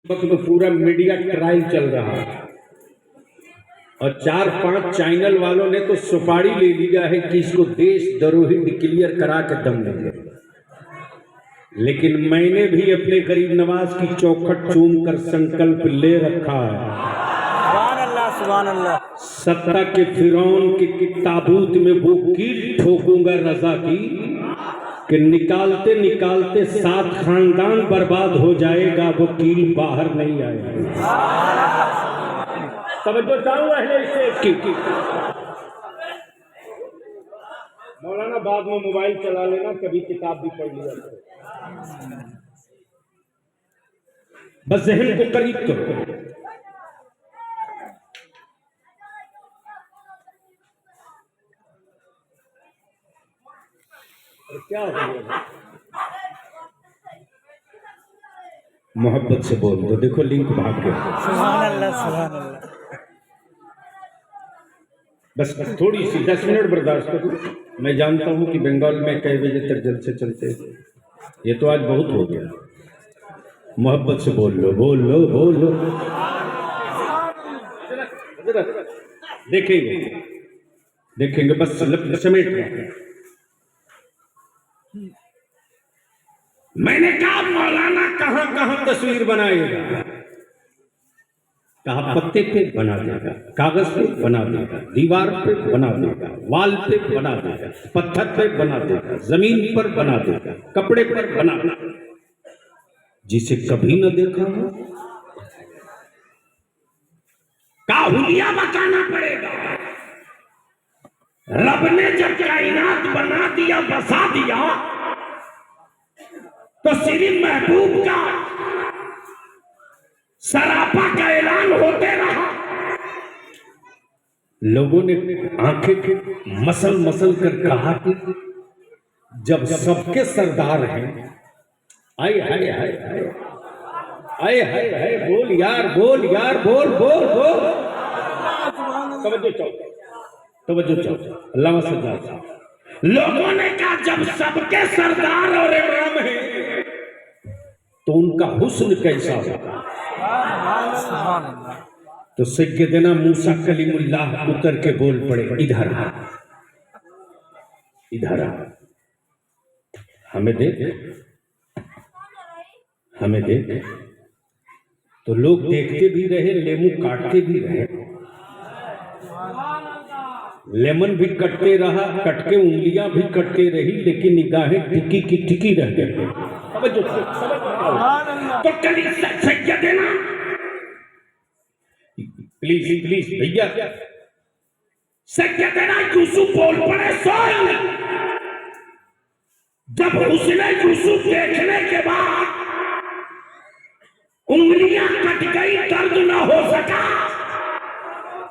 वक्त में पूरा मीडिया ट्रायल चल रहा है और 4-5 चैनल वालों ने तो सुपारी ले लिया है कि इसको देशद्रोही डिक्लेयर करा के दम लेंगे। लेकिन मैंने भी अपने गरीब नवाज की चौखट चूम कर संकल्प ले रखा है। सुभान अल्लाह। सत्ता के फिरौन के ताबूत में वो कील ठोकूंगा रजा की कि निकालते निकालते 7 खानदान बर्बाद हो जाएगा, वो कील बाहर नहीं आएगा। तवज्जो चाहूंगा की मौलाना, बाद में मोबाइल चला लेना, कभी किताब भी पढ़ लिया बस जहन को करीब करो। क्या हो मोहब्बत से बोल दो, देखो लिंक भाग गया। सुभान अल्लाह, सुभान अल्लाह। बस थोड़ी सी 10 मिनट बर्दाश्त करो। मैं जानता हूं कि बंगाल में कई बजे तक जलसे चलते, ये तो आज बहुत हो गया। मोहब्बत से बोल लो, बोल लो, बोल लो। देखेंगे देखेंगे, बस समेट। मैंने कहा मौलाना कहां कहां तस्वीर बनाएगा, कहा पत्ते पे बना देगा, कागज पे बना देगा, दीवार पे बना देगा, वाल पे बना देगा, पत्थर पे बना देगा, जमीन पर बना देगा, कपड़े पर बना देगा। जिसे कभी न देखा हो का हुलिया बताना पड़ेगा। रब ने जब कायनात बना दिया, बसा दिया, तो श्री महबूब का सरापा का ऐलान होते रहा। लोगों ने आंखें मसल मसल कर कहा कि जब सबके सरदार हैं, आए हाय हाय हाय आए हाय हाय, बोल यार, बोल यार, बोल बोल बोल। तवज्जो चाहो, तवज्जो चाहो, अल्लाह सजा। लोगों ने कहा जब सबके सरदार और इमाम हैं तो उनका हुस्न कैसा होगा। तो सैयदना मूसा कलीमुल्लाह उतर के बोल पड़े, इधर इधर हमें देख, हमें देख। तो लोग देखते भी रहे, लेमू काटते भी रहे, लेमन भी कटते रहा, कटके उंगलियां भी कटते रही, लेकिन निगाहें टिकी की टिकी रह गई। तो कलीसिया सैयदना, प्लीज प्लीज भैया, सैयदना यूसुफ बोल पड़े, सोई। जब उसने यूसुफ देखने के बाद उंगलियां कट गई, दर्द ना हो सका,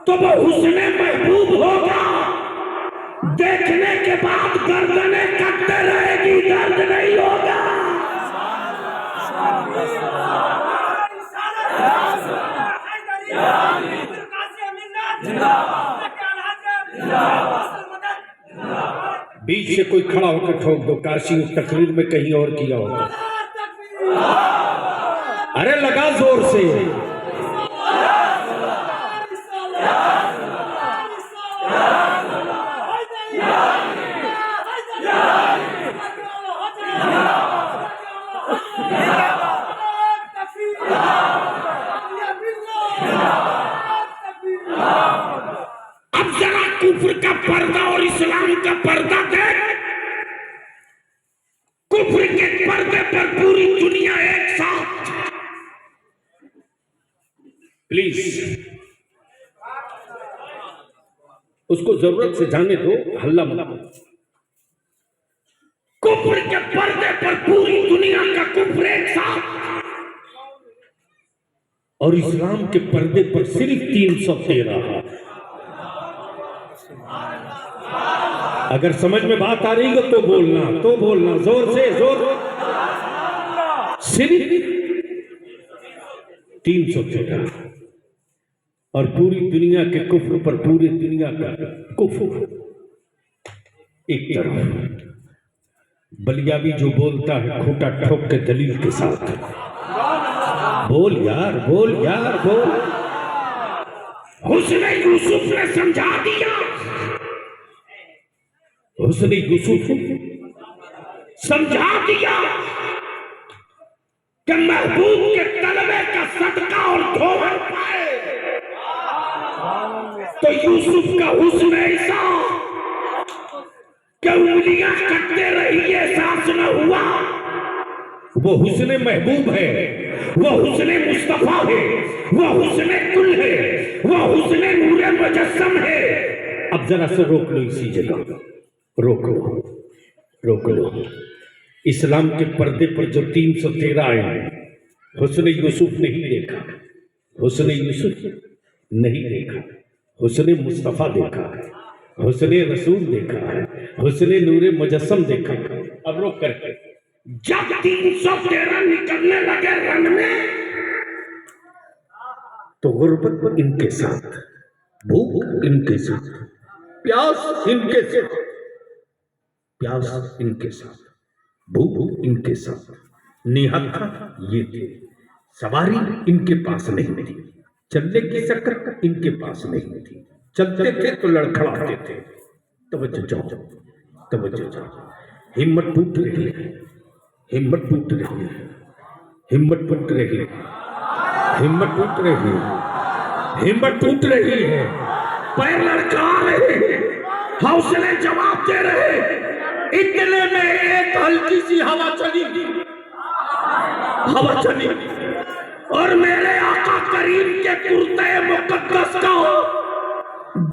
तो वो हुस्ने महबूब होगा। देखने के बाद गर्दनें कटते रहेगी, दर्द नहीं होगा। बीच से कोई खड़ा होकर ठोक दो, काशी उस तकरीर में कहीं और किया होगा। अरे लगा जोर से। अब जरा कुफ्र का पर्दा और इस्लाम का पर्दा देख। कुफ्र के पर्दे पर पूरी दुनिया एक साथ। प्लीज उसको जरूरत से जाने दो, हल्ला मत। कुफ्र के पर्दे पर पूरी दुनिया का कुफ्र एक साथ, और इस्लाम के पर्दे पर सिर्फ 313। अगर समझ में बात आ रही हो तो बोलना, तो बोलना जोर से, जोर। सिर्फ 313, और पूरी दुनिया के कुफ्र पर पूरी दुनिया का कुफ्र एक तरफ। बलिया भी जो बोलता है खोटा ठोक के दलील के साथ, बोल यार, बोल यार, बोल। हुस्ने यूसुफ ने समझा दिया, हुस्ने यूसुफ समझा दिया कि महबूब के तलबे का सदका और धोवन पाए तो यूसुफ का हुस्न ऐसा कि उंगलियां कटते रही, एहसास न हुआ। वो हुस्ने महबूब है, वो हुस्ने मुस्तफा है, वो हुस्ने कुल है, वो हुस्ने नूरे मुजस्सम है। अब जरा से रोक लो, इसी जगह रोक लो, रोक लो। इस्लाम के पर्दे पर जो 313 आए हैं, हुस्ने यूसुफ नहीं देखा, हुस्ने यूसुफ नहीं देखा, हुस्ने मुस्तफा देखा है, हुस्ने रसूल देखा है, हुस्ने नूरे मुजस्सम देखा है। अब रोक करके जब 313 निकलने लगे रन में, तो गुर्बत इनके साथ, भूख इनके साथ, प्यास इनके साथ, प्यास इनके साथ, भूख इनके साथ, निहत्था ये थे, सवारी इनके पास नहीं थी, चलने की शक्कर इनके पास नहीं थी, चलते थे तो लड़खड़ाते थे। तवज्जो जाओ, तवज्जो जाओ। हिम्मत टूट रही है, हिम्मत टूट रही है, हिम्मत टूट रही है, हिम्मत टूट रही है, हिम्मत टूट रही है, पैर लड़का रहे हैं, हौसले जवाब दे रहे हैं। इतने में एक हल्की सी हवा चली, हवा चली और मेरे आका करीम के कुर्ते मुकद्दस का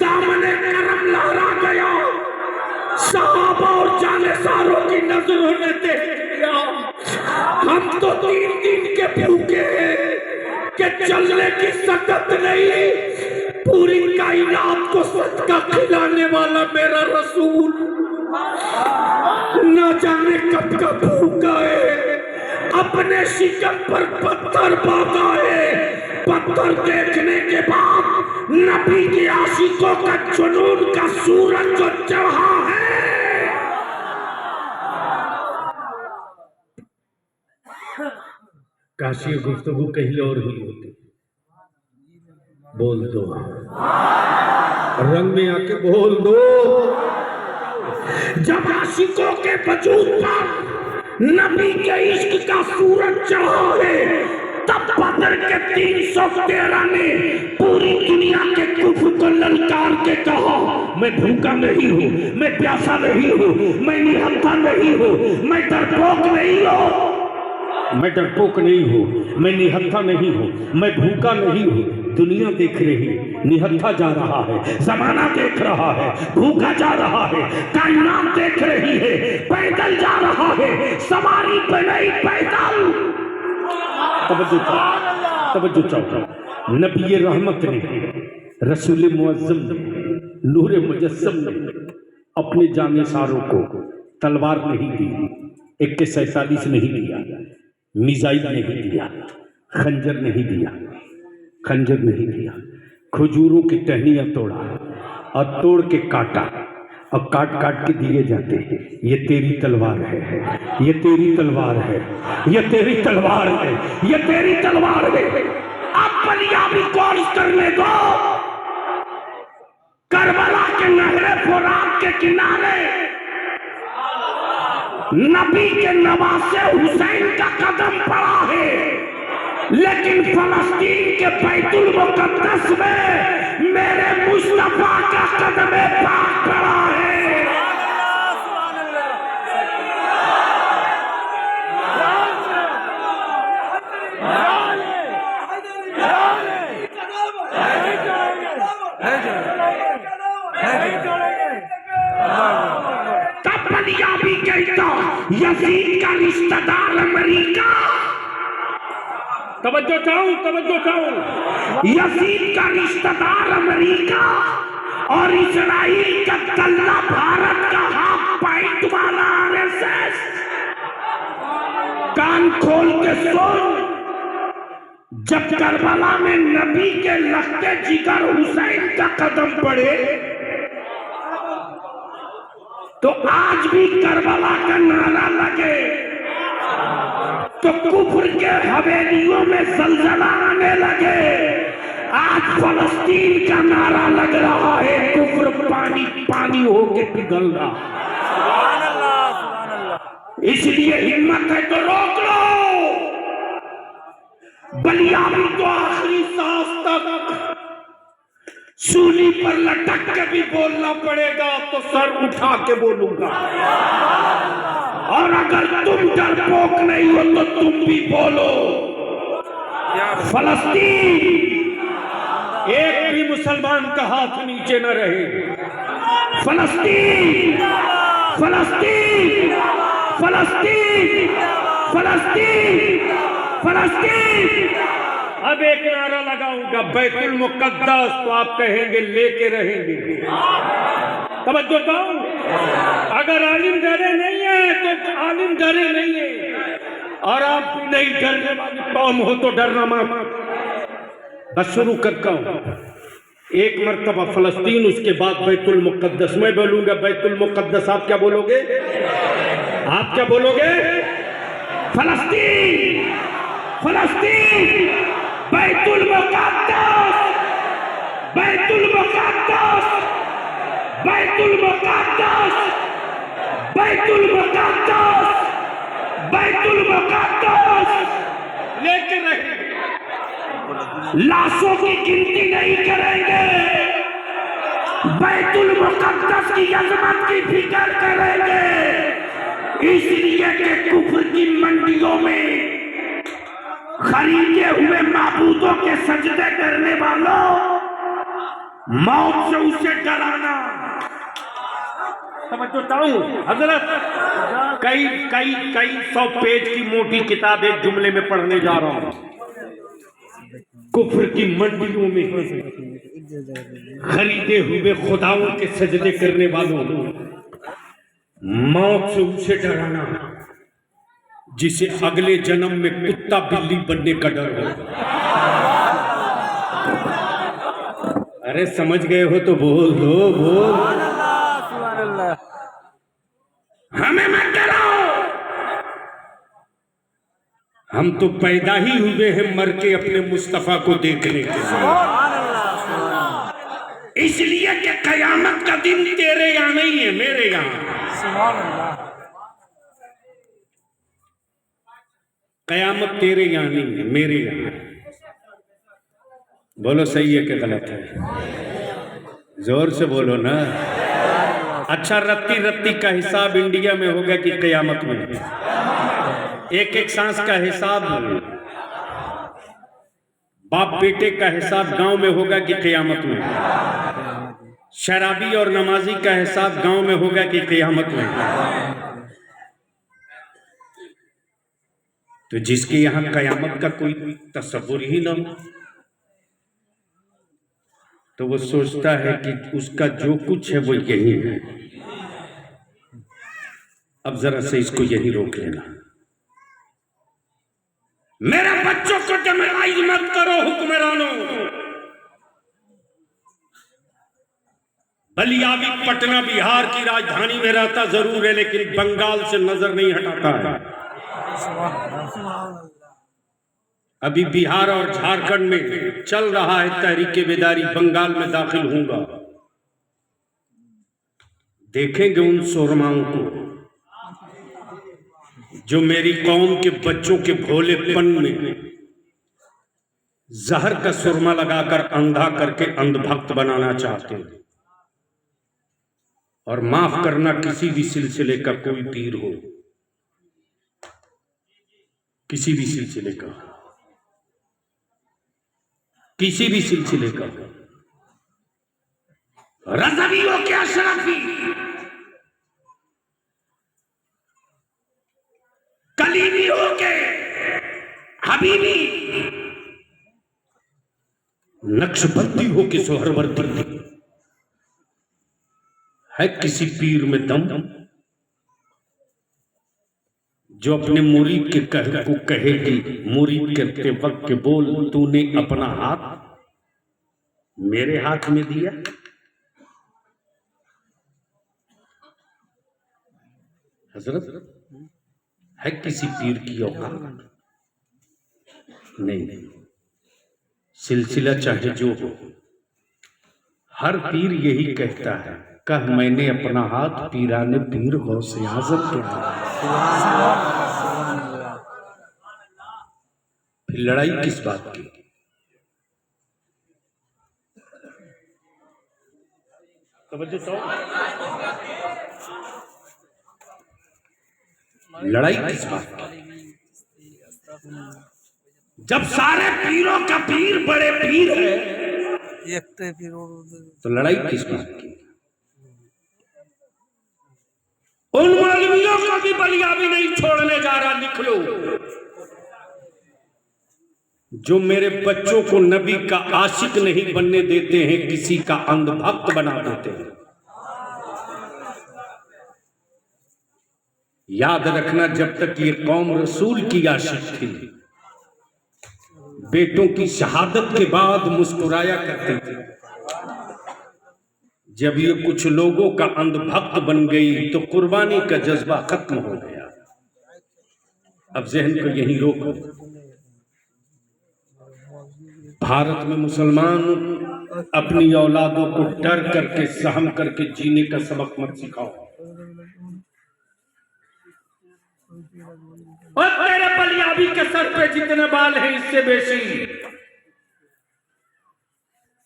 दामने करम लहरा गया। सहाबा और जानेसारों की नजरों ने देख लिया, हम तो 3 दिन के भूखे हैं कि चलने की सकत नहीं। पूरी कायनात को सदका खिलाने वाला मेरा रसूल न जाने कब का भूखा है, अपने शिकम पर पत्थर बांधा है। पत्थर देखने के बाद नबी के आशिकों का जुनून का सूरज जो चढ़ा है, काशी गुफ्तगू कहीं और ही होती। बोल दो, रंग में आके बोल दो। जब आशिकों के वजूद पर नबी के इश्क का सूरज चढ़ा है, तब बदर के 313 ने पूरी दुनिया के कुफ्र को ललकार के कहा, मैं भूखा नहीं हूँ, मैं प्यासा नहीं हूँ, मैं निहत्था नहीं हूँ, मैं डरपोक नहीं हूँ, मैं डरपोक नहीं हूँ, मैं निहत्था नहीं हूँ, मैं भूखा नहीं हूँ। दुनिया देख रही, निहत्था जा रहा है, जमाना देख रहा है, भूखा जा रहा है, कायनात देख रही है, पैदल जा रहा है, सवारी पे नहीं पैदल। तवज्जो चाहो, तवज्जो चाहो। नबी रहमत ने, रसूल मुअज्जम ने, नूर मुजस्सम ने अपने जानेसारों को तलवार नहीं दी, AK-47 नहीं दिया, मिसाइल नहीं दिया, खंजर नहीं दिया, खंजर नहीं दिया, खजूरों की टहनियां तोड़ा और तोड़ के काटा और काट काट के दिए जाते। ये तेरी तलवार है, ये तेरी तलवार है, ये तेरी तलवार है, ये तेरी तलवार है। अब बलियाबी कोर्स करने दो। करबला के नहरे फुरात के किनारे नबी के नवासे हुसैन का कदम पड़ा है, लेकिन फलस्तीन के बैतुल मुक़द्दस में मेरे मुस्तफा का कदम पाक पड़ा है। तब बलियाबी कहता, यजीद का रिश्तेदार अमेरिका, तवज्जो चाहो, तवज्जो चाहो। यजीद का रिश्तेदार अमेरिका और इजराइल का कल्ला भारत का हाफ पैंट वाला RSS। कान खोल के सुन, जब करबला में नबी के लखते जिगर हुसैन का कदम पड़े, तो आज भी करबला का नारा लगे, तो कुफ्र के हवेलियों में जलजला आने लगे। आज फलस्तीन का नारा लग रहा है, कुफ्र पानी पानी होके पिघल रहा। सुभान अल्लाह, सुभान अल्लाह। इसलिए हिम्मत है तो रोक लो। बलिया भी तो आखिरी सांस तक सूली पर लटक के भी बोलना पड़ेगा, तो सर उठा के बोलूंगा। और अगर तुम डरपोक नहीं हो तो तुम भी बोलो। फलस्तीन, एक भी मुसलमान का हाथ नीचे न रहे। फलस्तीन, फलस्तीन, फलस्तीन, फलस्तीन, फलस्तीन। अब एक नारा लगाऊंगा, बैतुल मुकद्दस, तो आप कहेंगे लेके रहेंगे। तवज्जो बताऊं, अगर आलिम डरे नहीं है तो आलिम डरे नहीं है, और आप भी नहीं डरने वाली कौम हो तो डरना मत। बस शुरू करता हूं, एक मर्तबा फलस्तीन, उसके बाद बैतुल मुकद्दस। मैं बोलूंगा बैतुल मुकद्दस, आप क्या बोलोगे? आप क्या बोलोगे? फलस्तीन, फलस्तीन, बैतुल मुकद्दस, बैतुल मुकद्दस, बैतुल मुकद्दस, बैतुल मुकद्दस, बैतुल मुकद्दस। लेके रहे, लाशों की गिनती नहीं करेंगे, बैतुल मुकद्दस की अजमत की फिक्र करेंगे। इसलिए कि कुफ्र की मंडियों में खरीदे हुए माबूदों के सजदे करने वालों, मौत से उसे डराना। समझता हूं हजरत, कई कई कई 100 पेज की मोटी किताब एक जुमले में पढ़ने जा रहा हूं। कुफ्र की मंडियों में खरीदे हुए खुदाओं के सजदे करने वालों, मौत से उसे डराना जिसे अगले जन्म में कुत्ता बिल्ली बनने का डर हो। अरे समझ गए हो तो बोल दो, बोल। सुभान अल्लाह। हमें मत डराओ, हम तो पैदा ही हुए हैं मर के अपने मुस्तफा को देखने के लिए। सुभान अल्लाह, सुभान अल्लाह। इसलिए कि कयामत का दिन तेरे यहाँ नहीं है, मेरे यहाँ। सुभान अल्लाह। कयामत तेरे यहाँ नहीं है, मेरे यहाँ। बोलो सही है कि गलत है? जोर से बोलो ना। अच्छा, रत्ती रत्ती का हिसाब इंडिया में होगा कि कयामत में? एक एक सांस का हिसाब बाप बेटे का हिसाब गांव में होगा कि कयामत में? शराबी और नमाजी का हिसाब गांव में होगा कि कयामत में? तो जिसके यहां कयामत का कोई तस्वुर ही ना हो, तो वो सोचता है कि उसका जो कुछ है वो यही है। अब जरा से इसको यही रोक लेना। मेरे बच्चों को जमराइज मत करो हुक्मरानों। बलिया भी पटना बिहार की राजधानी में रहता जरूर है, लेकिन बंगाल से नजर नहीं हटाता है। अभी बिहार और झारखंड में चल रहा है तहरीके बेदारी, बंगाल में दाखिल होऊंगा। देखेंगे उन शोरमाओं को जो मेरी कौम के बच्चों के भोलेपन में जहर का सुरमा लगाकर अंधा करके अंधभक्त बनाना चाहते हैं। और माफ करना, किसी भी सिलसिले का कोई पीर हो, किसी भी सिलसिले का, किसी भी सिलसिले का, रज़वियों के अशरफी, कलीमियों के हबीबी, नक्शबंदी हो के सोहरवर्दी, है किसी पीर में दम जो अपने मुरीद के को कहेगी, मुरीद करते वक्त के बोल, तूने अपना हाथ मेरे हाथ में दिया। हजरत, है किसी पीर की औकात नहीं, सिलसिला चाहे जो हो, हर पीर यही कहता है, कह मैंने अपना हाथ पीराने पीर गौसे आज़म के हाथ। फिर लड़ाई किस बात की? लड़ाई किस बात की? जब सारे पीरों का पीर बड़े पीर है तो लड़ाई किस बात की? उन मौलवियों को भी बलियाबी नहीं छोड़ने जा रहा, लिख लो, जो मेरे बच्चों को नबी का आशिक नहीं बनने देते हैं, किसी का अंधभक्त बना देते हैं। याद रखना, जब तक ये कौम रसूल की आशिक थी, बेटों की शहादत के बाद मुस्कुराया करते थे। जब ये कुछ लोगों का अंधभक्त बन गई तो कुर्बानी का जज्बा खत्म हो गया। अब जहन को यहीं रोको। भारत में मुसलमान अपनी औलादों को डर करके, सहम करके जीने का सबक मत सिखाओ। और तेरे बलियाबी के सर पे जितने बाल हैं, इससे बेसी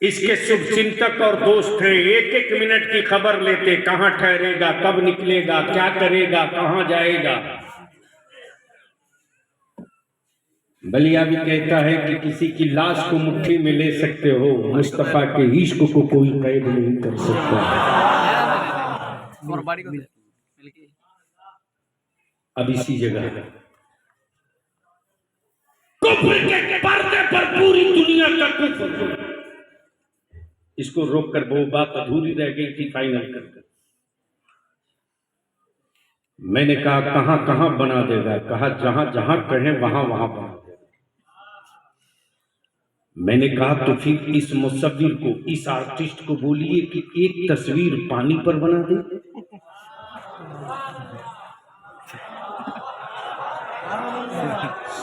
इसके शुभ चिंतक और दोस्त हैं। एक एक मिनट की खबर लेते, कहां ठहरेगा, कब निकलेगा, क्या करेगा, कहां जाएगा। बलियाबी कहता है कि किसी की लाश को मुट्ठी में ले सकते हो, मुस्तफा के इश्क को कोई कैद नहीं कर सकता। अब इसी जगह कुफ्र के पर्दे पर पूरी दुनिया का कुफ्र, इसको रोककर वो बात अधूरी रह गई थी फाइनल कर। मैंने कहा कहां कहां बना देगा, कहा जहां जहां कहें वहां वहां बना देगा। मैंने कहा तो फिर इस मुसव्विर को, इस आर्टिस्ट को बोलिए कि एक तस्वीर पानी पर बना दे।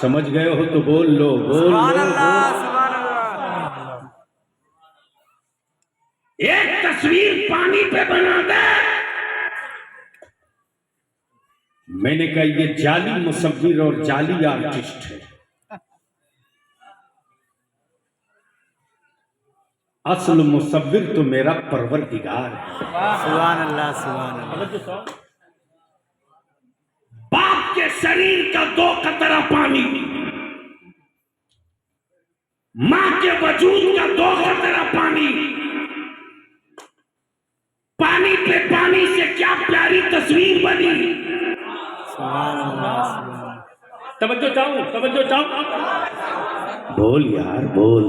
समझ गए हो तो बोल लो, बोल लो। एक तस्वीर पानी पे बना दे। मैंने कहा ये जाली मुसव्विर और जाली आर्टिस्ट है। असल मुसव्विर तो मेरा परवरदिगार है। सुभान अल्लाह, सुभान अल्लाह। बाप के शरीर का 2 कतरा पानी, मां के वजूद का 2 कतरा पानी, पानी पे पानी से क्या प्यारी तस्वीर बनी। तवज्जो चाहूं, तवज्जो चाहूं। बोल यार, बोल।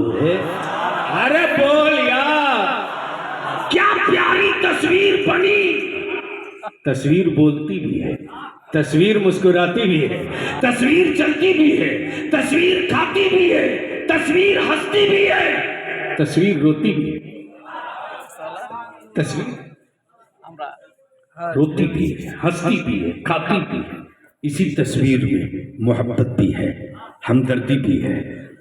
अरे बोल यार, क्या प्यारी तस्वीर बनी। तस्वीर बोलती भी है, तस्वीर मुस्कुराती भी है, तस्वीर चलती भी है, तस्वीर खाती भी है, तस्वीर हंसती भी है, तस्वीर रोती भी है। तस्वीर रोती भी है, हंसती भी है, खाती भी है। इसी तस्वीर में मोहब्बत भी है, हमदर्दी भी है,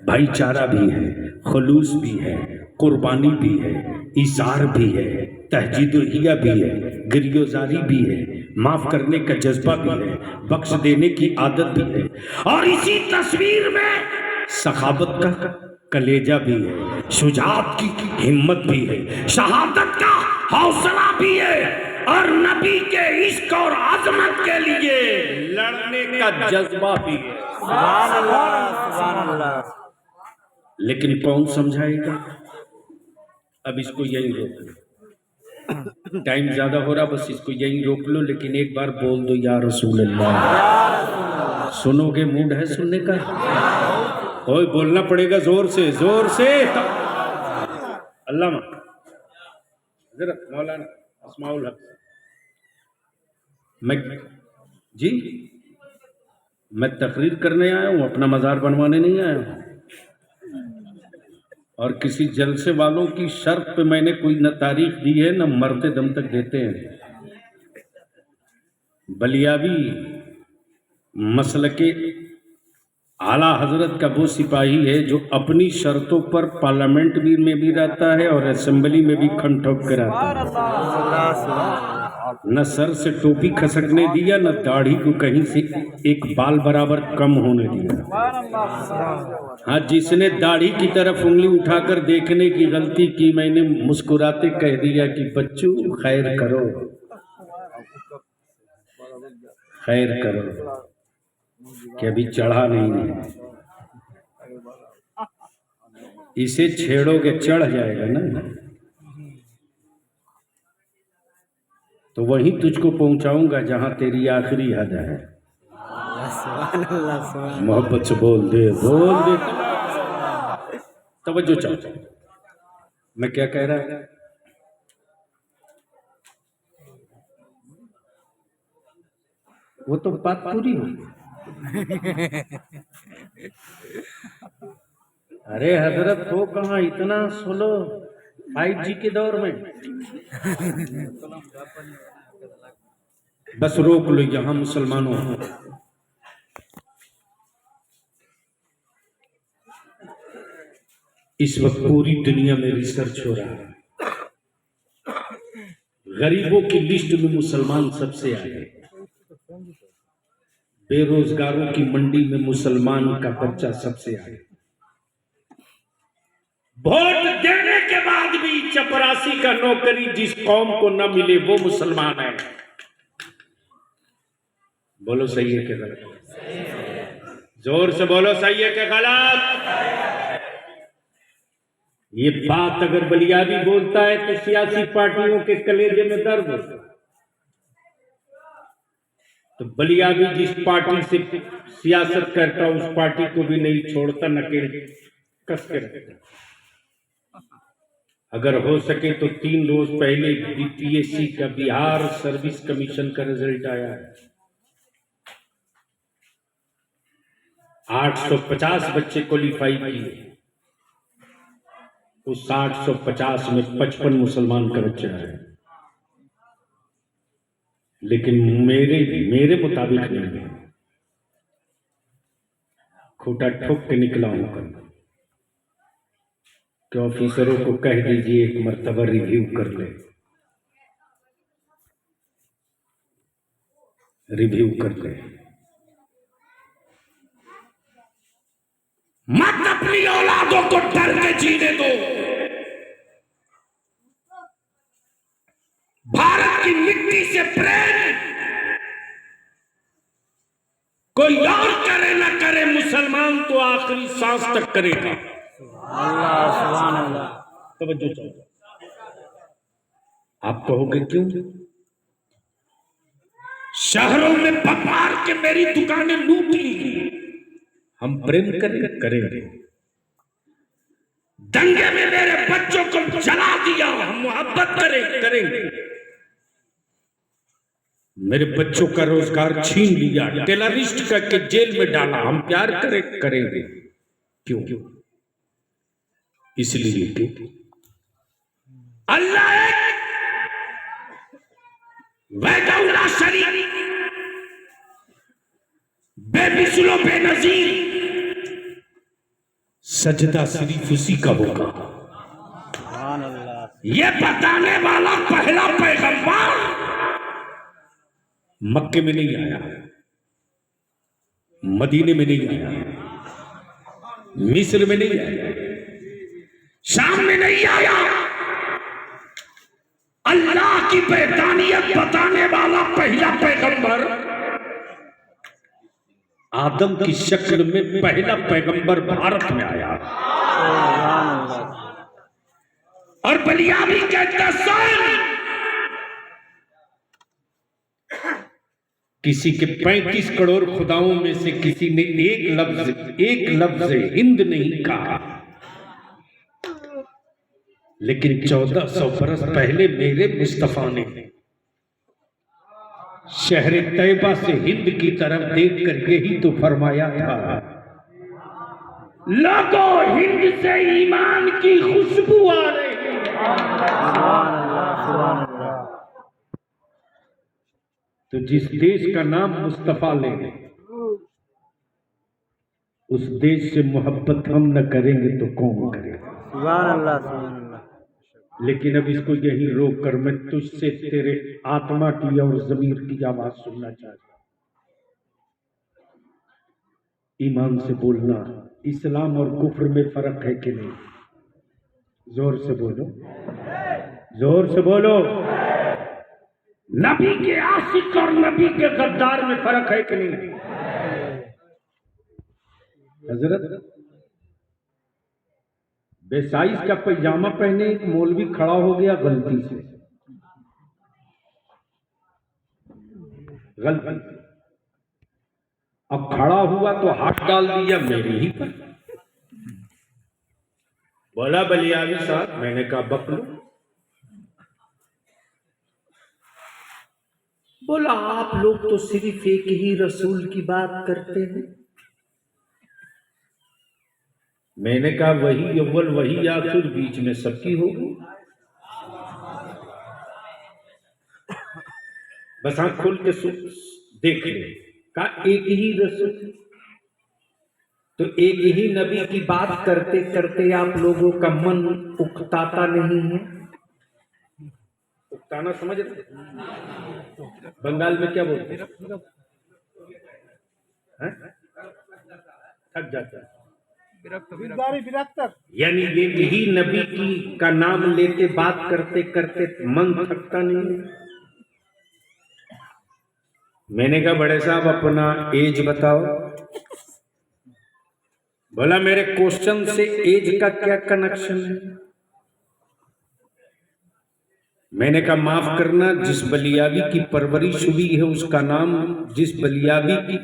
भाईचारा भी है, खुलूस भी है, कुर्बानी भी है, इसार भी है, तहजीदुहिया भी है, गिरियोजारी भी है, माफ करने का जज्बा भी है, बख्श देने की आदत भी है। और इसी तस्वीर में सखावत का कलेजा भी है, शुजाअत की हिम्मत भी है, शहादत का हौसला भी है, और नबी के इश्क और अजमत के लिए लड़ने का जज्बा भी है। सुभान अल्लाह, सुभान अल्लाह। लेकिन कौन समझाएगा? अब इसको यहीं रोक लो, टाइम ज्यादा हो रहा, बस इसको यहीं रोक लो। लेकिन एक बार बोल दो या रसूल अल्लाह। सुनोगे? मूड है सुनने का? ओए बोलना पड़ेगा जोर से, जोर से। अल्लामा हज़रत मौलाना अस्माउल हक, मैं तकरीर करने आया हूँ, अपना मज़ार बनवाने नहीं आया हूँ। और किसी जलसे वालों की शर्त पे मैंने कोई न तारीख दी है, न मरते दम तक देते हैं। बलियाबी मसलके आला हजरत का वो सिपाही है जो अपनी शर्तों पर पार्लियामेंट में भी रहता है और असेंबली में भी खन ठोक के रहता है। न सर से टोपी खसकने दिया, न दाढ़ी को कहीं से एक बाल बराबर कम होने दिया। हाँ, जिसने दाढ़ी की तरफ उंगली उठाकर देखने की गलती की, मैंने मुस्कुराते कह दिया कि बच्चों खैर करो, खैर करो, कि अभी चढ़ा नहीं है। इसे छेड़ोगे चढ़ जाएगा ना, तो वहीं तुझको पहुंचाऊंगा जहां तेरी आखिरी हद है। मोहब्बत से बोल दे, बोल दे। तवज्जो चाहता, मैं क्या कह रहा है? वो तो बात पूरी हो। अरे हजरत हो कहाँ, इतना स्लो 5G के दौर में। बस रोक लो यहां मुसलमानों। इस वक्त पूरी दुनिया में रिसर्च हो रहा है, गरीबों की लिस्ट में मुसलमान सबसे आगे, बेरोजगारों की मंडी में मुसलमान का बच्चा सबसे आगे। वोट देने के बाद भी चपरासी का नौकरी जिस कौम को न मिले वो मुसलमान है। बोलो सही है कि गलत? जोर से बोलो, सही है कि गलत? ये बात अगर बलियाबी बोलता है तो सियासी पार्टियों के कलेजे में दर्द होता है। तो बलियाबी जिस पार्टी से सियासत करता उस पार्टी को भी नहीं छोड़ता, नकेल कस के रखता। अगर हो सके तो 3 रोज पहले बीपीएससी का, बिहार सर्विस कमीशन का रिजल्ट आया है। 850 बच्चे क्वालिफाई किए, उस 850 में 55 मुसलमान का बच्चा है। लेकिन मेरे मुताबिक नहीं, खोटा ठोक के निकला हूं कल कि ऑफिसरों को कह दीजिए एक मर्तबा रिव्यू कर ले, रिव्यू कर ले। मत अपनी औलादों को डर के जीने दो। भारत की मिट्टी से प्रेम कोई और करे ना करे, मुसलमान तो आखिरी सांस तक करेगा। अल्लाह सुभान अल्लाह। तवज्जो चाहो। आप कहोगे क्यों? शहरों में बपार के मेरी दुकानें लूट ली। हम प्रेम करेंगे। दंगे में मेरे बच्चों को जला दिया, हम मोहब्बत करेंगे। मेरे बच्चों का रोजगार छीन लिया, टेररिस्ट करके जेल में डाला, हम प्यार करेंगे। क्यों? इसलिए कि अल्लाह एक वैदउल्ला शरीफ, बेमिसलो बेनजीर, सजदा सिर्फ उसी का होगा। सुभान अल्लाह। ये बताने वाला पहला पैगंबर मक्के में नहीं आया, मदीने में नहीं आया, मिस्र में नहीं आया, शाम में नहीं आया। अल्लाह की बेदानियत बताने वाला पहला पैगंबर, आदम की शक्ल में पहला पैगंबर भारत में आया। और बलियाबी कहता है किसी के 35 करोड़ खुदाओं में से किसी ने एक लफ्ज हिंद नहीं कहा, लेकिन 1400 बरस पहले मेरे मुस्तफा ने शहर तैयबा से हिंद की तरफ देखकर यही तो फरमाया था, लोगों हिंद से ईमान की खुशबू आ रही है। तो जिस देश का नाम मुस्तफा ले उस देश से मोहब्बत हम न करेंगे तो कौन करेगा। सुभान अल्लाह, सुभान अल्लाह। लेकिन अब इसको यहीं रोक कर मैं तुझसे तेरे आत्मा की और जमीर की आवाज सुनना चाहता हूं। ईमान से बोलना, इस्लाम और कुफ्र में फर्क है कि नहीं? जोर से बोलो, जोर से बोलो। नबी के आशिक और नबी के गद्दार में फर्क है कि नहीं? हजरत बेसाइज का पैजामा पहने एक मौलवी खड़ा हो गया गलती से, गलती। अब खड़ा हुआ तो हाथ डाल दिया मेरी ही पर। बोला बलियावी साहब, मैंने कहा बकलो। बोला आप लोग तो सिर्फ एक ही रसूल की बात करते हैं। मैंने कहा वही अव्वल वही आखिर, बीच में सबकी होगी। बस आंख खोल के देख ले। कहा एक ही रसूल, तो एक ही नबी की बात करते करते आप लोगों का मन उकताता नहीं है? उकताना समझ रहे? बंगाल में क्या बोलते हैं? थक जाता है, यानी एक ही नबी की का नाम लेते बात करते करते मन थकता नहीं। मैंने कहा बड़े साहब अपना एज बताओ। बोला मेरे क्वेश्चन से एज का क्या कनेक्शन है? मैंने कहा माफ करना, जिस बलियावी की परवरिश हुई है उसका नाम, जिस बलियावी की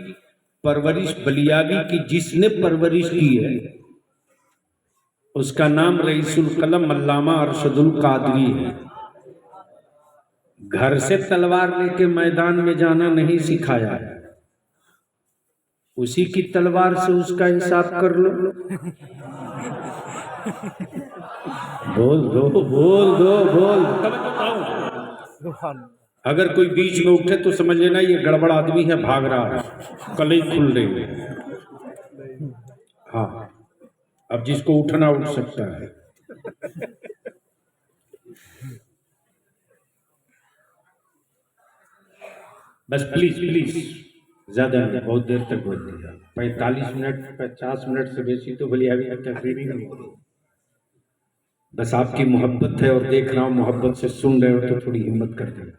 परवरिश, बलियावी की जिसने परवरिश की है उसका नाम रईसुल कलम अल्लामा अरशदुल कादरी है। घर से तलवार लेके मैदान में जाना नहीं सिखाया है, उसी की तलवार से उसका हिसाब कर लो। बोल दो, बोल दो, बोल। अगर कोई बीच में उठे तो समझ लेना ये गड़बड़ आदमी है, भाग रहा है, कलई खुल रही है। हाँ, अब जिसको उठना उठ सकता है। बस प्लीज प्लीज, ज्यादा नहीं, बहुत देर तक बोल दिया। 45 मिनट 50 मिनट से बेसी तो बलियावी तकरीर ही नहीं। बस आपकी मोहब्बत है और देख रहा हूं मोहब्बत से सुन रहे हो तो थोड़ी हिम्मत कर देना।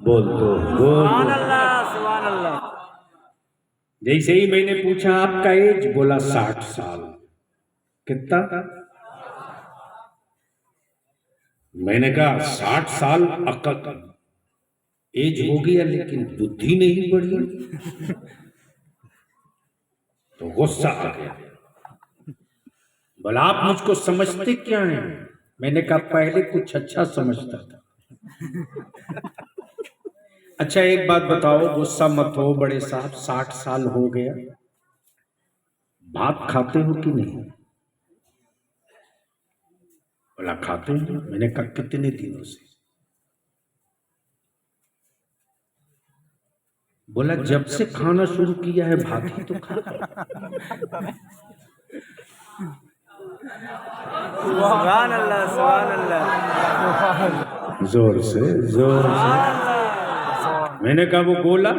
बोल दो, बोल दो। सुभान अल्लाह। जैसे ही मैंने पूछा आपका एज, बोला 60 साल। कितना? मैंने कहा 60 साल अकल एज हो गया लेकिन बुद्धि नहीं बढ़ी। तो गुस्सा आ गया। बोला आप मुझको समझते क्या हैं? मैंने कहा पहले कुछ अच्छा समझता था। अच्छा एक बात बताओ, गुस्सा मत हो बड़े साहब, 60 साल हो गया, भात खाते हो कि नहीं? बोला खाते हैं। मैंने कहा कितने दिनों से? बोला जब से खाना शुरू किया है भात ही तो खाता। सुभान अल्लाह, सुभान अल्लाह। जोर से, जोर से। मैंने कहा वो गोला?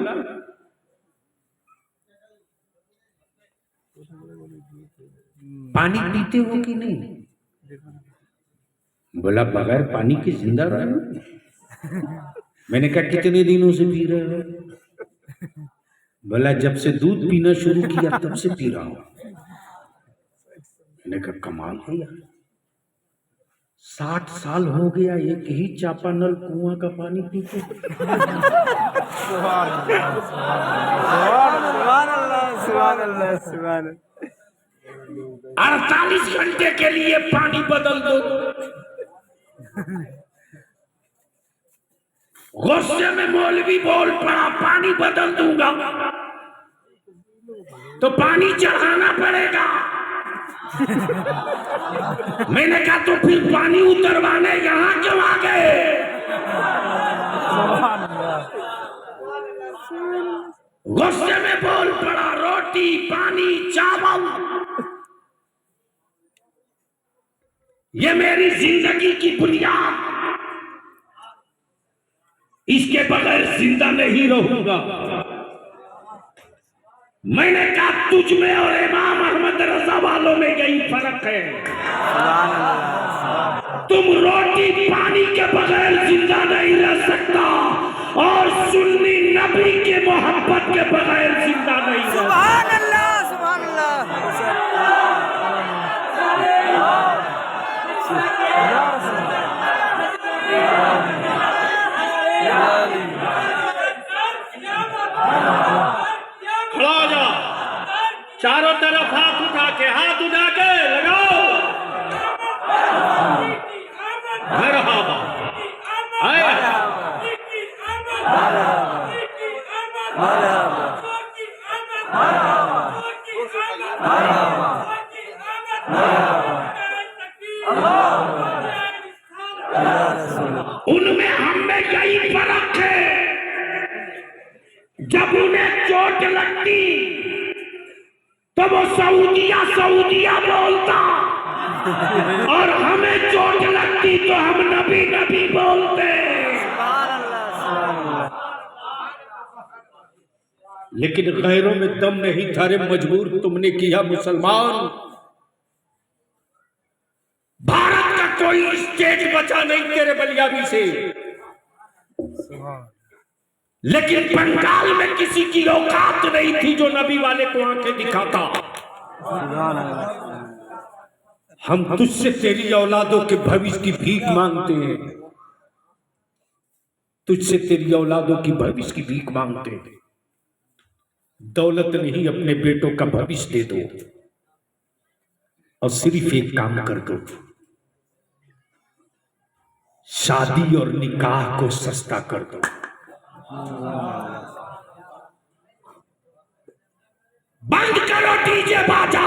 पानी पीते हो कि नहीं? बोला बगैर पानी के जिंदा रहो। मैंने कहा कितने दिनों से पी रहे हो? बोला जब से दूध पीना शुरू किया तब से पी रहा हूं। मैंने कहा कमाल है यार, 60 साल हो गया एक ही चापानल कुआं का पानी पीते। सुभान अल्लाह, सुभान अल्लाह, सुभान। 48 घंटे के लिए पानी बदल दो। गुस्से में मौलवी बोल पड़ा पानी बदल दूंगा, तो पानी चढ़ाना पड़ेगा। मैंने कहा तो फिर पानी उतरवाने यहां क्यों आ गए? गुस्से में बोल पड़ा रोटी रोटी पानी चावल, ये मेरी जिंदगी की बुनियाद, इसके बगैर जिंदा नहीं रहूंगा। मैंने कहा तुझ में और इमाम अहमद रजा वालों में यही फर्क है, तुम रोटी पानी के बगैर जिंदा नहीं रह सकता और सुन्नी नबी के मोहब्बत के बगैर जिंदा नहीं रह सकता। सुभान अल्लाह, सुभान अल्लाह। खड़ा हो जा, चारों तरफ हाथ उठा के लगाओ। मरहबा, उनमें हमें यही फर्क है, जब उन्हें चोट लगती तो वो सऊदिया सऊदिया बोलता और हमें चोट लगती तो हम नबी नबी बोलते। लेकिन गैरों में दम नहीं था रे, मजबूर तुमने किया मुसलमान। भारत का कोई स्टेट बचा नहीं तेरे बलियाबी से, लेकिन बंगाल में किसी की औकात नहीं थी जो नबी वाले को आंखें दिखाता। हम तुझसे तेरी औलादों के भविष्य की भीख मांगते हैं, तुझसे तेरी औलादों की भविष्य की भीख मांगते हैं। दौलत नहीं, अपने बेटों का भविष्य दे दो और सिर्फ एक काम कर दो, शादी और निकाह को सस्ता कर दो। बंद करो डीजे बाजा।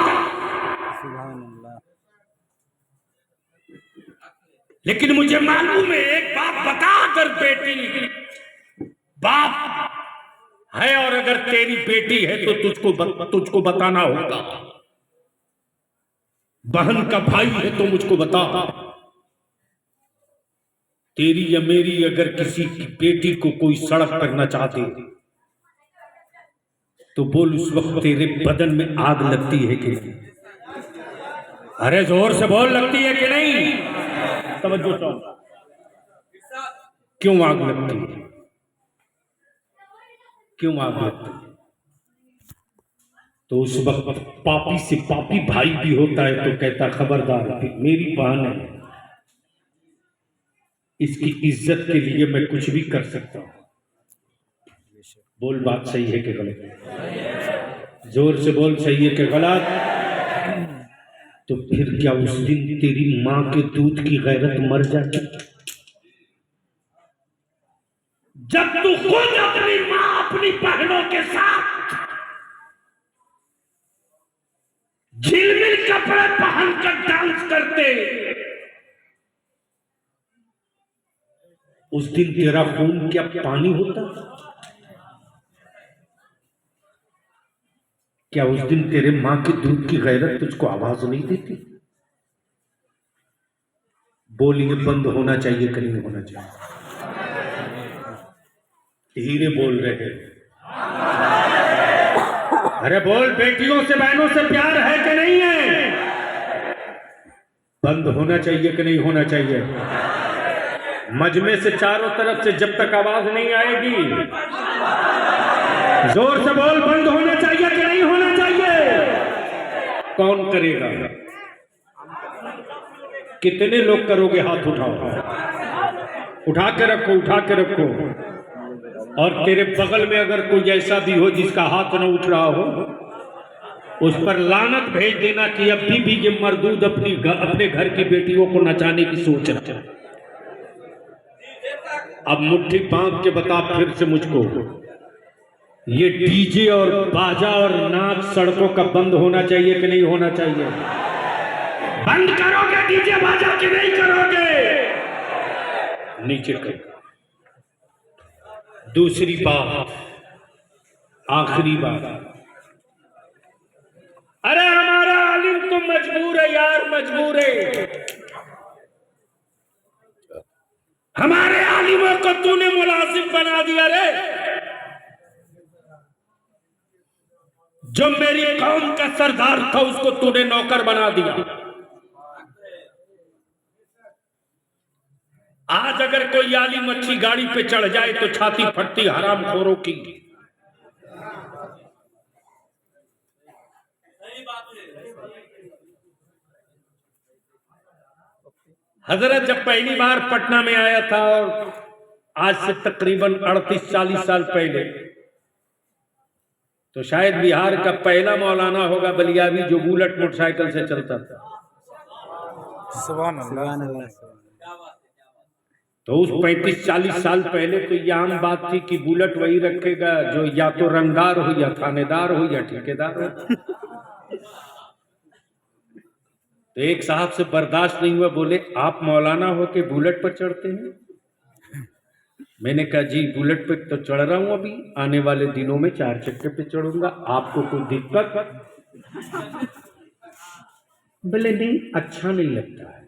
लेकिन मुझे मालूम है, एक बात बता, अगर बेटी बाप है और अगर तेरी बेटी है तो तुझको बताना होगा। बहन का भाई है तो मुझको बता। तेरी या मेरी अगर किसी की बेटी को कोई सड़क पर नचा दे तो बोल, उस वक्त तेरे बदन में आग लगती है कि नहीं? अरे जोर से बोल, लगती है कि नहीं? समझो तो, क्यों आग लगती है? क्यों आग लगती है? तो उस वक्त पापी से पापी भाई भी होता है तो कहता, खबरदार, मेरी बहन है, इसकी इज्जत के लिए मैं कुछ भी कर सकता हूं। बोल, बात सही है कि गलत? जोर से बोल, सही है कि गलत? तो फिर क्या उस दिन तेरी मां के दूध की गैरत मर जाती? जब तू खुद अपनी मां अपनी बहनों के साथ झिलमिल कपड़े पहनकर डांस करते, उस दिन तेरा खून क्या पानी होता? क्या उस दिन तेरे मां के दूध की गैरत तुझको आवाज नहीं देती? बोल, ये बंद होना चाहिए कि नहीं होना चाहिए? धीरे बोल रहे हैं। अरे बोल, बेटियों से बहनों से प्यार है कि नहीं है? बंद होना चाहिए कि नहीं होना चाहिए? मजमे से चारों तरफ से जब तक आवाज नहीं आएगी, जोर से बोल, बंद होना चाहिए कि नहीं होना चाहिए? कौन करेगा? कितने लोग करोगे? हाथ उठाओ, उठा के रखो, उठा के रखो। और तेरे बगल में अगर कोई ऐसा भी हो जिसका हाथ न उठ रहा हो, उस पर लानत भेज देना कि अभी भी ये मर्दूद अपने घर की बेटियों को नचाने की सोच रहा है। अब मुट्ठी बांध के बता फिर से मुझको, ये डीजे और बाजा और नाच सड़कों का बंद होना चाहिए कि नहीं होना चाहिए? बंद करोगे डीजे बाजा कि नहीं करोगे? नीचे करो। दूसरी बात, आखिरी बात, अरे हमारा आलिम तो मजबूर है यार, मजबूर है। हमारे आलिमों को तूने मुलाजिम बना दिया रे। जो मेरी कौम का सरदार था उसको तूने नौकर बना दिया। आज अगर कोई आलिम अच्छी गाड़ी पे चढ़ जाए तो छाती फटती हरामखोरों की। हजरत जब पहली बार पटना में आया था, और आज से तकरीबन 38-40 साल पहले, तो शायद बिहार का पहला मौलाना होगा बलियावी जो बुलेट मोटरसाइकिल से चलता था। सुभान अल्लाह। तो उस 35-40 साल पहले तो ये आम बात थी कि बुलेट वही रखेगा जो या तो रंगदार हो या थानेदार हो या ठेकेदार हो। तो एक साहब से बर्दाश्त नहीं हुआ, बोले आप मौलाना हो के बुलेट पर चढ़ते हैं? मैंने कहा जी बुलेट पे तो चढ़ रहा हूं, अभी आने वाले दिनों में 4 चक्के पे चढ़ूंगा, आपको कोई दिक्कत? बोले नहीं, अच्छा नहीं लगता है।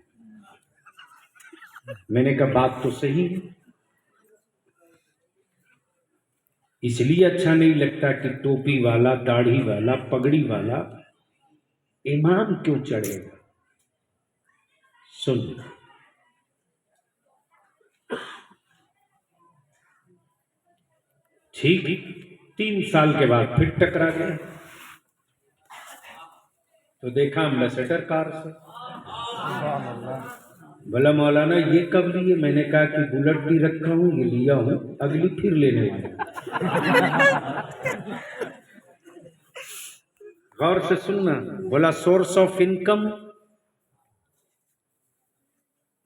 मैंने कहा बात तो सही है, इसलिए अच्छा नहीं लगता कि टोपी वाला, दाढ़ी वाला, पगड़ी वाला इमाम क्यों चढ़ेगा? सुन, ठीक 3 साल के बाद फिर टकरा गया, तो देखा एम्बेसडर कार से। बोला मौलाना ये कब लिए? मैंने कहा कि बुलेट भी रखा हूं, ये लिया हूं, अगली फिर लेने वाला। गौर से सुनना। बोला सोर्स ऑफ इनकम?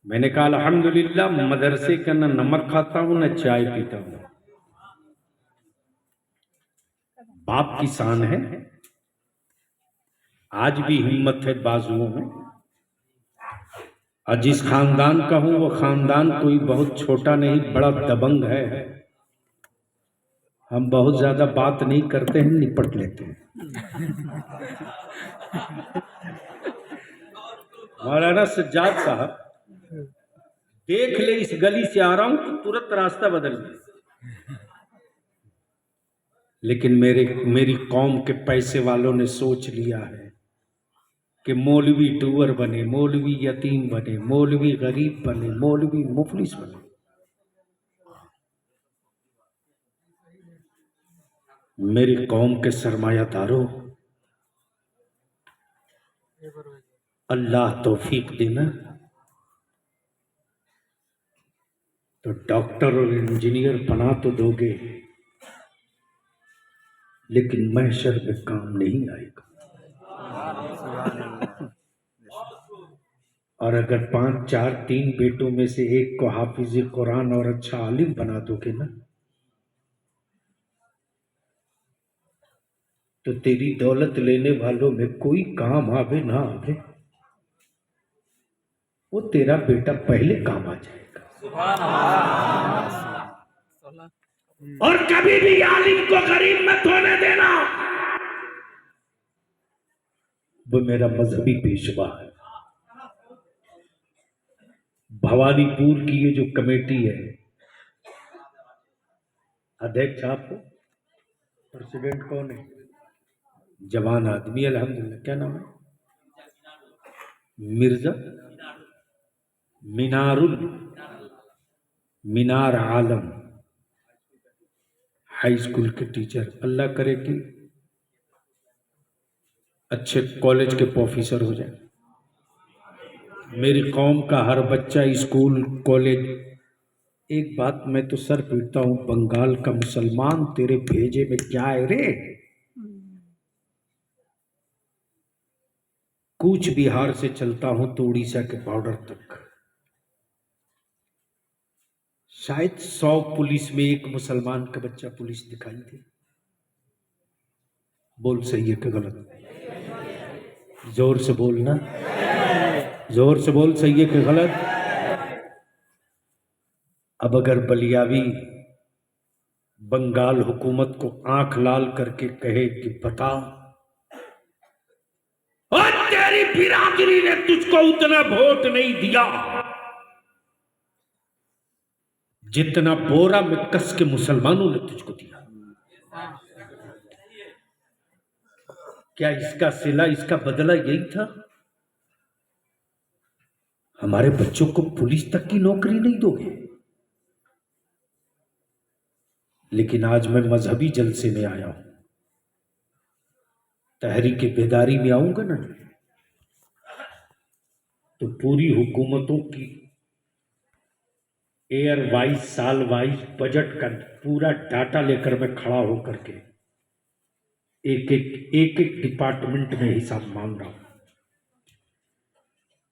मैंने कहा अल्हम्दुलिल्लाह, मदरसे का न नमक खाता हूं न चाय पीता हूं। बाप की शान है, आज भी हिम्मत है बाजुओं में। और जिस खानदान का हूं वो खानदान कोई बहुत छोटा नहीं, बड़ा दबंग है। हम बहुत ज्यादा बात नहीं करते हैं, निपट लेते हैं। मौलाना सज्जाद साहब देख ले इस गली से आ रहा हूं तो तुरंत रास्ता बदल गया। लेकिन मेरी कौम के पैसे वालों ने सोच लिया है कि मौलवी टूअर बने, मौलवी यतीम बने, मौलवी गरीब बने, मौलवी मुफलिस बने। मेरी कौम के सरमायादारों, अल्लाह तौफीक देना तो डॉक्टर और इंजीनियर बना तो दोगे, लेकिन महशर में काम नहीं आएगा। और अगर 5, 4, 3 बेटों में से एक को हाफिज कुरान और अच्छा आलिम बना दोगे ना, तो तेरी दौलत लेने वालों में कोई काम आवे ना आवे, वो तेरा बेटा पहले काम आ जाएगा। और कभी भी आलिम को गरीब मत होने देना। वो मेरा मजहबी पेशवा है। भवानीपुर की ये जो कमेटी है, अध्यक्ष आप हो, प्रेसिडेंट कौन है? जवान आदमी अल्हम्दुलिल्लाह। क्या नाम है? मिर्जा मीनार आलम, हाई स्कूल के टीचर। अल्लाह करे कि अच्छे कॉलेज के प्रोफेसर हो जाए। मेरी कौम का हर बच्चा स्कूल कॉलेज। एक बात मैं तो सर पीटता हूं, बंगाल का मुसलमान तेरे भेजे में क्या है रे? कूच बिहार से चलता हूं तो उड़ीसा के बॉर्डर तक, शायद 100 पुलिस में एक मुसलमान का बच्चा पुलिस दिखाई दे। बोल सही है कि गलत? जोर से बोलना, जोर से बोल, सही है कि गलत? अब अगर बलियावी बंगाल हुकूमत को आंख लाल करके कहे कि बता तेरी बिरादरी ने तुझको उतना वोट नहीं दिया जितना बोरा में कस के मुसलमानों ने तुझको दिया। क्या इसका सिला, इसका बदला यही था? हमारे बच्चों को पुलिस तक की नौकरी नहीं दोगे। लेकिन आज मैं मजहबी जलसे में आया हूं, तहरीक बेदारी में आऊंगा ना, तो पूरी हुकूमतों की एयर वाइज, साल वाइज बजट का पूरा डाटा लेकर मैं खड़ा होकर के एक एक डिपार्टमेंट में हिसाब मांग रहा हूं।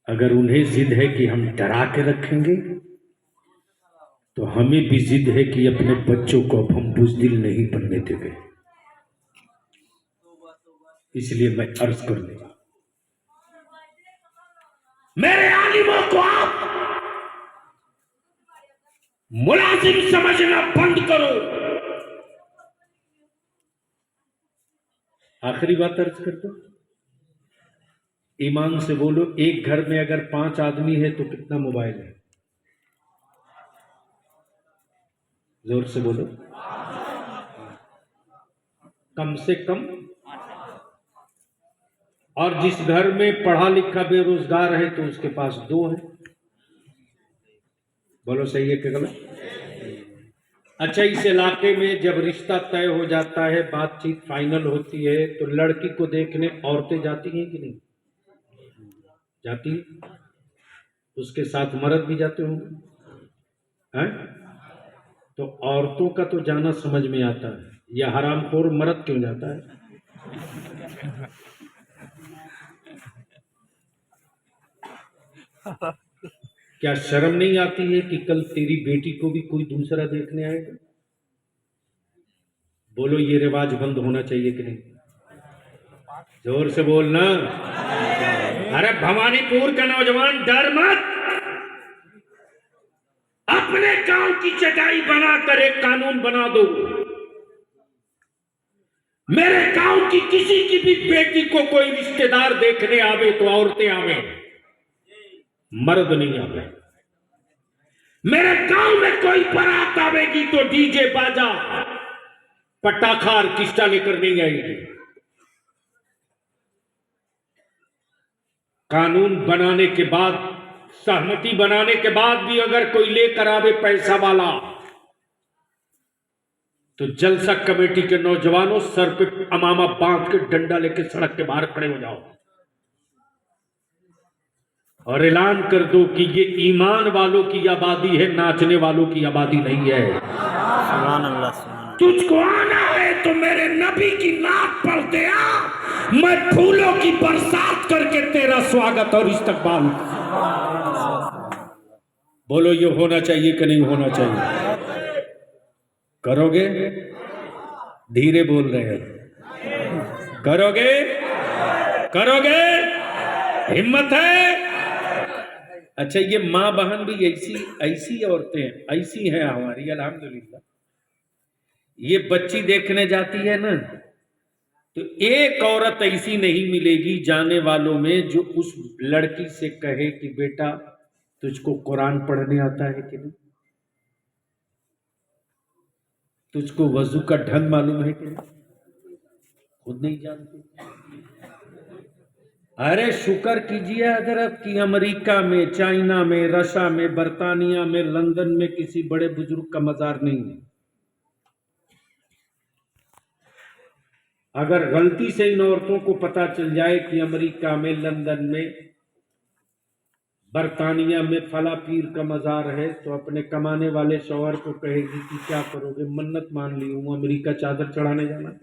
अगर उन्हें जिद है कि हम डरा के रखेंगे, तो हमें भी जिद है कि अपने बच्चों को अब हम बुज़दिल नहीं बनने देंगे। इसलिए मैं अर्ज कर दूंगा, मेरे आलिमों को आप मुलाजिम समझना बंद करो। आखिरी बात अर्ज कर दो, ईमान से बोलो, एक घर में अगर 5 आदमी है तो कितना मोबाइल है? जोर से बोलो, कम से कम। और जिस घर में पढ़ा लिखा बेरोजगार है तो उसके पास 2 है। बोलो सही है कि गलत? अच्छा, इस इलाके में जब रिश्ता तय हो जाता है, बातचीत फाइनल होती है, तो लड़की को देखने औरतें जाती हैं कि नहीं जाती? उसके साथ मर्द भी जाते होंगे, हैं? तो औरतों का तो जाना समझ में आता है, यह हरामखोर मर्द क्यों जाता है? क्या शर्म नहीं आती है कि कल तेरी बेटी को भी कोई दूसरा देखने आएगा? बोलो, ये रिवाज बंद होना चाहिए कि नहीं? जोर से बोलना। अरे भवानीपुर का नौजवान, डर मत, अपने गांव की चटाई बनाकर एक कानून बना दो। मेरे गांव की किसी की भी बेटी को कोई रिश्तेदार देखने आवे तो औरतें आवे, मर्द नहीं आवे। मेरे गांव में कोई बारात आवेगी तो डीजे बाजा पटाखा ऑर्केस्ट्रा लेकर नहीं आएगी। कानून बनाने के बाद, सहमति बनाने के बाद भी अगर कोई लेकर आवे पैसा वाला, तो जलसा कमेटी के नौजवानों सर पे अमामा बांध के डंडा लेके सड़क के बाहर खड़े हो जाओ और ऐलान कर दो कि ये ईमान वालों की आबादी है, नाचने वालों की आबादी नहीं है। सुभान अल्लाह, सुभान। तुझको आना है तो मेरे नबी की नात पढ़ दे आ, मैं फूलों की बरसात करके तेरा स्वागत और इस्तकबाल। बोलो, ये होना चाहिए कि नहीं होना चाहिए? करोगे? धीरे बोल रहे हैं। करोगे? करोगे? हिम्मत है? अच्छा, ये माँ बहन भी ऐसी औरतें ऐसी हैं हमारी, अल्हम्दुलिल्लाह। ये बच्ची देखने जाती है ना, तो एक औरत ऐसी नहीं मिलेगी जाने वालों में जो उस लड़की से कहे कि बेटा तुझको कुरान पढ़ने आता है कि नहीं, तुझको वजू का ढंग मालूम है कि नहीं, खुद नहीं जानती। अरे शुक्र कीजिए हजरत कि अमेरिका में, चाइना में, रशिया में, बर्तानिया में, लंदन में किसी बड़े बुजुर्ग का मजार नहीं है। अगर गलती से इन औरतों को पता चल जाए कि अमेरिका में, लंदन में, बर्तानिया में फला पीर का मजार है, तो अपने कमाने वाले शौहर को कहेगी कि क्या करोगे, मन्नत मान ली हूं अमेरिका चादर चढ़ाने जाना।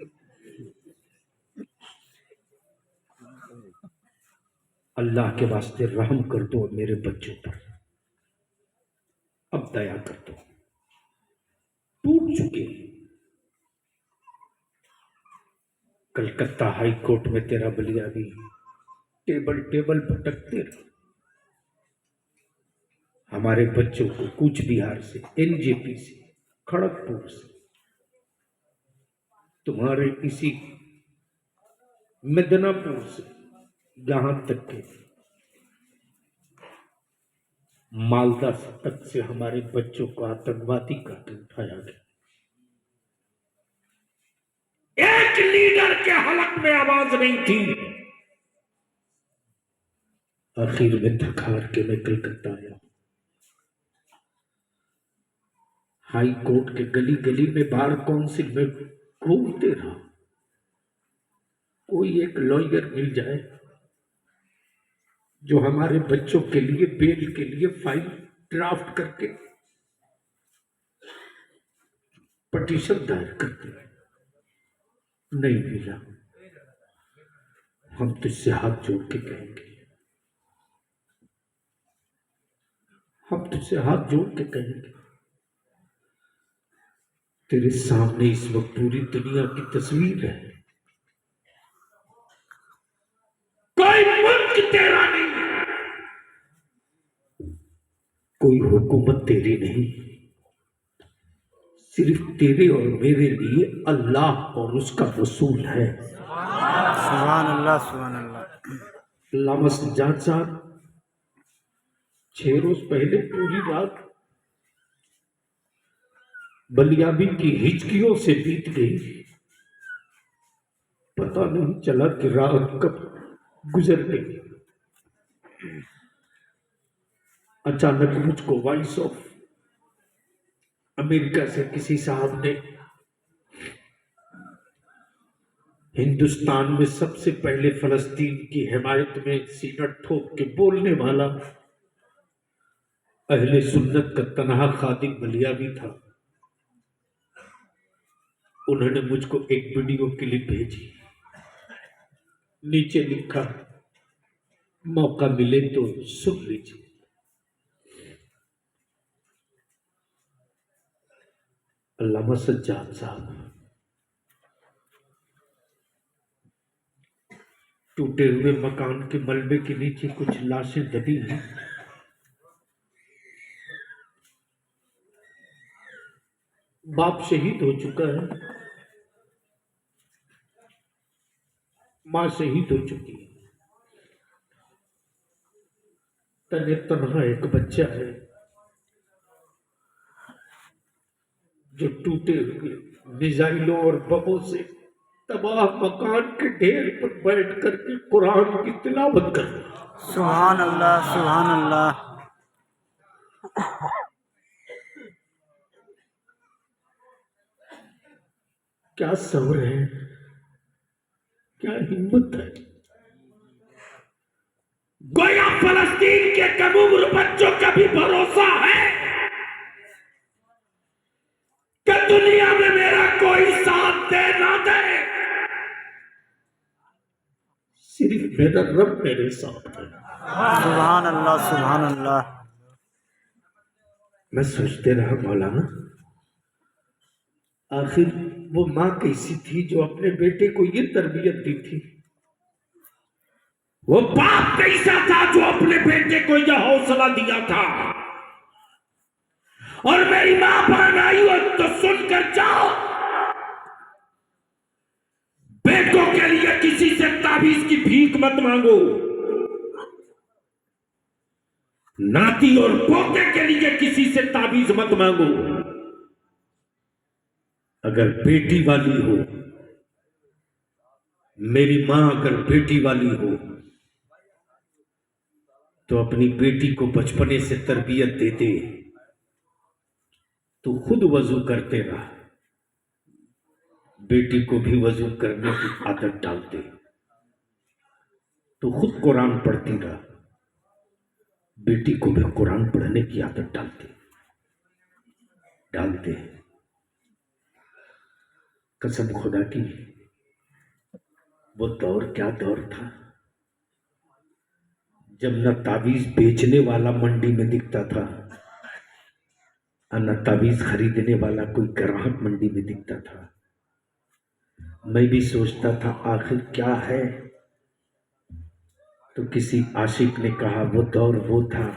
अल्लाह के वास्ते रहम कर दो मेरे बच्चों पर, अब दया कर दो, टूट चुके। कलकत्ता हाई कोर्ट में तेरा बलिया भी टेबल भटकते रहे। हमारे बच्चों को कूच बिहार से, एनजेपी से, खड़गपुर से, तुम्हारे इसी मिदनापुर से यहां तक के मालदा तक से हमारे बच्चों को आतंकवादी करके उठाया गया। एक लीडर के हलक में आवाज नहीं थी। आखिर में थक हार के मैं कलकत्ता आया। हाई कोर्ट के गली गली में बार काउंसिल में घूमते रहा, कोई एक लॉयर मिल जाए जो हमारे बच्चों के लिए बेल के लिए फाइल ड्राफ्ट करके पटिशन दायर करते। नहीं मिला। हम तुझसे हाथ जोड़ के कहेंगे, हम तुझसे हाथ जोड़ के कहेंगे, तेरे सामने इस वक्त पूरी दुनिया की तस्वीर है। कोई मुल्क तेरा नहीं, कोई हुकूमत तेरी नहीं, सिर्फ तेरे और मेरे लिए अल्लाह और उसका रसूल है। सुभान अल्लाह सुभान अल्लाह। अल्लामा सज्जाद साहब 6 रोज पहले पूरी रात बलियाबी की हिचकियों से बीत गई। पता नहीं चला कि रात कब गुजर गई। अचानक मुझको वॉइस ऑफ अमेरिका से किसी साहब ने, हिंदुस्तान में सबसे पहले फलस्तीन की हिमायत में सीना ठोक के बोलने वाला अहले सुन्नत का तनहा खादिम बलियाबी था, उन्होंने मुझको एक वीडियो क्लिप भेजी। नीचे लिखा, मौका मिले तो सुन लीजिए। अल्लामा सज्जाद साहब टूटे हुए मकान के मलबे के नीचे कुछ लाशें दबी हैं। बाप शहीद हो चुका है, मां शहीद हो चुकी है, तने तनहा एक बच्चा है जो टूटे हुए मिसाइलों और बमों से तबाह मकान के ढेर पर बैठ करके कुरान की तिलावत कर रहा है। सुभान अल्लाह सुभान अल्लाह। क्या सब्र है, क्या हिम्मत है। गोया फलस्तीन के कम उम्र बच्चों का भी भरोसा है कि दुनिया में मेरा कोई साथ दे ना दे, सिर्फ मेरा रब मेरे साथ है। सुभान अल्लाह सुभान अल्लाह। मैं सोचते रहा, मौलाना आखिर वो माँ कैसी थी जो अपने बेटे को ये तरबियत दी थी, वो बाप कैसा था जो अपने बेटे को यह हौसला दिया था। और मेरी मां बहन आई हो तो सुनकर जाओ, बेटों के लिए किसी से ताबीज की भीख मत मांगो, नाती और पोते के लिए किसी से ताबीज मत मांगो। अगर बेटी वाली हो, मेरी मां अगर बेटी वाली हो तो अपनी बेटी को बचपने से तरबियत देते, तो खुद वजू करते रहा, बेटी को भी वजू करने की आदत डालते, तो खुद कुरान पढ़ती रहा, बेटी को भी कुरान पढ़ने की आदत डालते। कसम खुदा की, वो दौर क्या दौर था जब न ताबीज बेचने वाला मंडी में दिखता था और न ताबीज खरीदने वाला कोई ग्राहक मंडी में दिखता था। मैं भी सोचता था आखिर क्या है, तो किसी आशिक ने कहा वो दौर वो था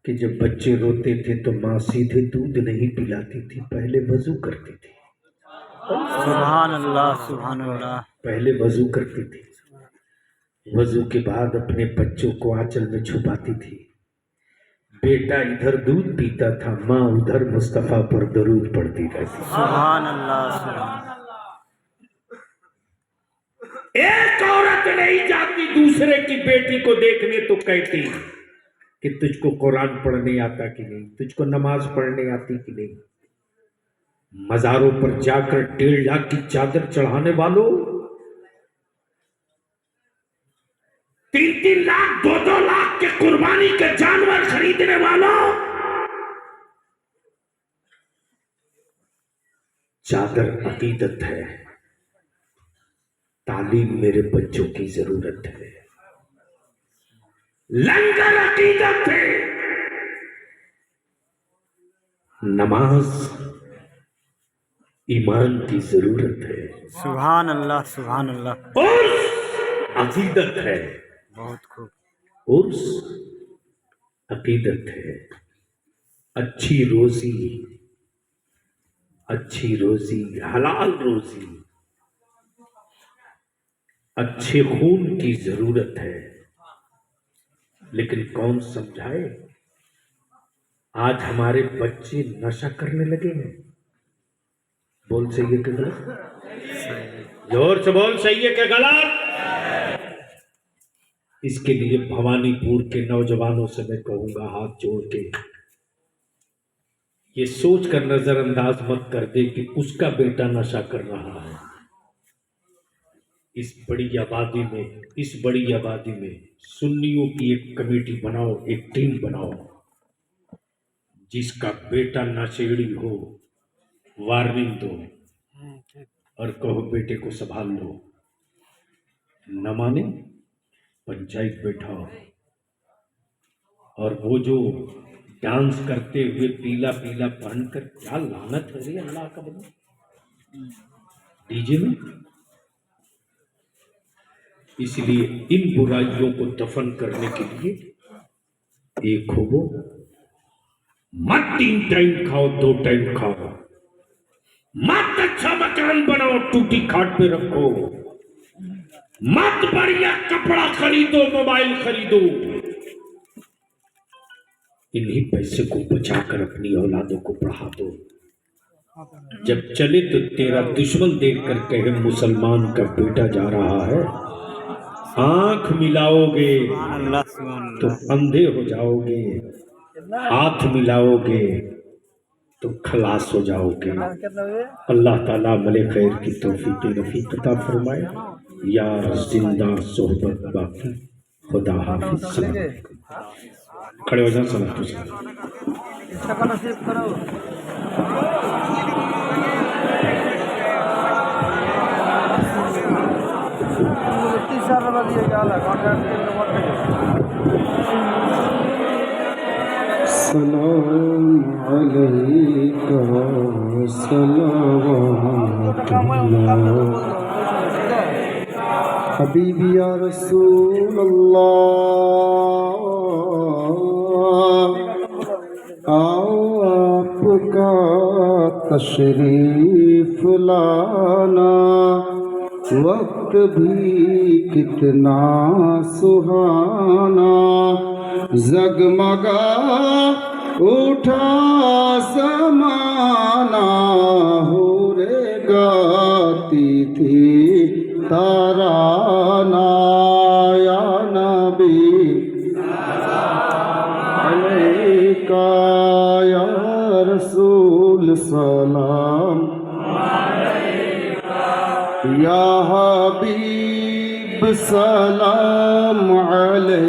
कि जब बच्चे रोते थे तो माँ सीधे दूध नहीं पिलाती थी, पहले वजू करती थी। सुभान अल्लाह सुभान अल्लाह। पहले वजू करती थी, वजू के बाद अपने बच्चों को आंचल में छुपाती थी। बेटा इधर दूध पीता था, माँ उधर मुस्तफा पर दरूद पढ़ती रहती। सुभान अल्लाह सुभान एक औरत नहीं जाती दूसरे की बेटी को देखने तो कहती कि तुझको कुरान पढ़ने आता कि नहीं, तुझको नमाज पढ़ने आती कि नहीं। मजारों पर जाकर 1.5 लाख की चादर चढ़ाने वालों, 3-3 लाख 2-2 लाख के कुर्बानी के जानवर खरीदने वालों, चादर अकीदत है, तालीम मेरे बच्चों की जरूरत है। लंगर अकीदत है, नमाज ईमान की जरूरत है, सुभान अल्लाह सुभान अल्लाह। और अकीदत है, बहुत खूब। उर्स अकीदत है। अच्छी रोजी, अच्छी रोजी, हलाल रोजी, अच्छे खून की जरूरत है। लेकिन कौन समझाए? आज हमारे बच्चे नशा करने लगे हैं। बोल सही है कि गलत? जोर से बोल, सही है कि गलत? इसके लिए भवानीपुर के नौजवानों से मैं कहूंगा, हाथ जोड़ के ये सोच कर नजरअंदाज मत कर दे कि उसका बेटा नशा कर रहा है। इस बड़ी आबादी में सुन्नियों की एक कमेटी बनाओ, एक टीम बनाओ, जिसका बेटा नशेड़ी हो, वार्निंग दो और कहो बेटे को संभाल लो। न माने पंचायत बैठाओ, और वो जो डांस करते हुए पीला पीला पहनकर, क्या लानत है रे अल्लाह का बंदा, डीजे में। इसलिए इन बुराइयों को दफन करने के लिए एक हो वो, मत 3 टाइम खाओ, 2 टाइम खाओ, मत अच्छा मकान बनाओ, टूटी खाट पे रखो, मत बढ़िया कपड़ा खरीदो, मोबाइल खरीदो। इन्हीं पैसे को बचाकर अपनी औलादों को पढ़ा दो। जब चले तो तेरा दुश्मन देखकर कहे मुसलमान का बेटा जा रहा है, आंख मिलाओगे अल्लाह सुभान तो अंधे हो जाओगे, हाथ मिलाओगे तो खलास हो जाओगे। अल्लाह ताला मले खैर की तौफीक रफीक अता फरमाए। यार जिंदा सोहबत बाकी, खुदा हाफिज। सलाम अलैकुम। खड़े हो जाओ, सलाम तो सलाम अलैका सलावतुल्लाह हबीबी या रसूल अल्लाह, आपका तशरीफ लाना वक्त भी कितना सुहाना, जगमगा उठा समाना, हो रे गाती थी ताराना, या नबी अलैका या रसूल सलाम, या हबीब सलाम अलैका।